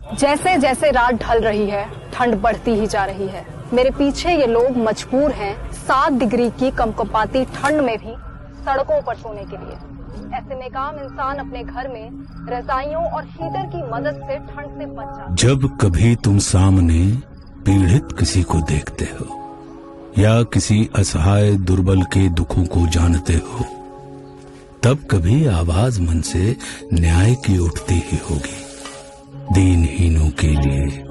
जैसे जैसे रात ढल रही है, ठंड बढ़ती ही जा रही है। मेरे पीछे ये लोग मजबूर हैं 7 डिग्री की कंपकंपाती ठंड में भी सड़कों पर सोने के लिए। ऐसे में काम इंसान अपने घर में रजाइयों और हीटर की मदद से ठंड से बच जाता है। जब कभी तुम सामने पीड़ित किसी को देखते हो या किसी असहाय दुर्बल के दुखों को जानते हो, तब कभी आवाज मन से न्याय की उठती ही होगी। दीनहीनों के लिए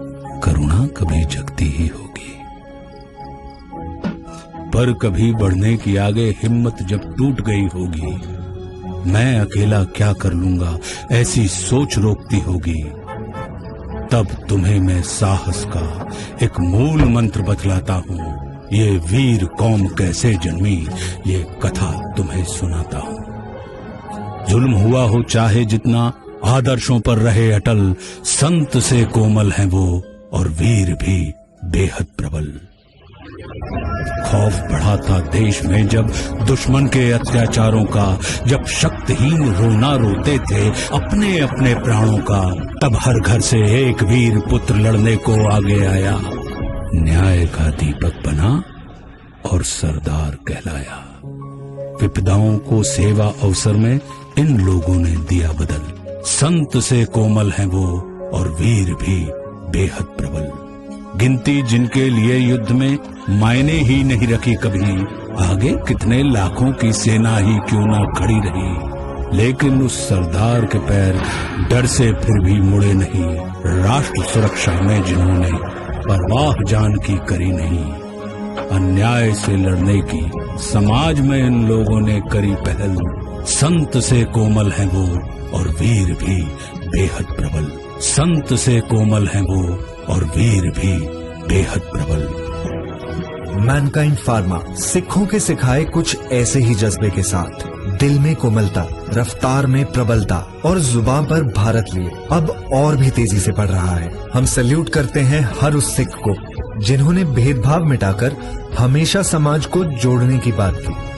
करुणा कभी जगती ही होगी। पर कभी बढ़ने की आगे हिम्मत जब टूट गई होगी, मैं अकेला क्या कर लूंगा ऐसी सोच रोकती होगी, तब तुम्हें मैं साहस का एक मूल मंत्र बतलाता हूँ। ये वीर कौम कैसे जन्मी, ये कथा तुम्हें सुनाता हूँ। जुल्म हुआ हो चाहे जितना, आदर्शों पर रहे अटल, संत से कोमल हैं वो और वीर भी बेहद प्रबल। खौफ बढ़ा था देश में जब दुश्मन के अत्याचारों का, जब शक्तिहीन रोना रोते थे अपने अपने प्राणों का, तब हर घर से एक वीर पुत्र लड़ने को आगे आया। न्याय का दीपक बना और सरदार कहलाया। विपदाओं को सेवा अवसर में इन लोगों ने दिया बदल। संत से कोमल हैं वो और वीर भी बेहद प्रबल। गिनती जिनके लिए युद्ध में मायने ही नहीं रखी कभी, आगे कितने लाखों की सेना ही क्यों ना खड़ी रही, लेकिन उस सरदार के पैर डर से फिर भी मुड़े नहीं। राष्ट्र सुरक्षा में जिन्होंने परवाह जान की करी नहीं, अन्याय से लड़ने की समाज में इन लोगों ने करी पहल। संत से कोमल हैं वो और वीर भी बेहद प्रबल। संत से कोमल हैं वो और वीर भी बेहद प्रबल। मैनकाइंड फार्मा सिखों के सिखाए कुछ ऐसे ही जज्बे के साथ, दिल में कोमलता, रफ्तार में प्रबलता और जुबान पर भारत लिए अब और भी तेजी से बढ़ रहा है। हम सैल्यूट करते हैं हर उस सिख को जिन्होंने भेदभाव मिटाकर हमेशा समाज को जोड़ने की बात की।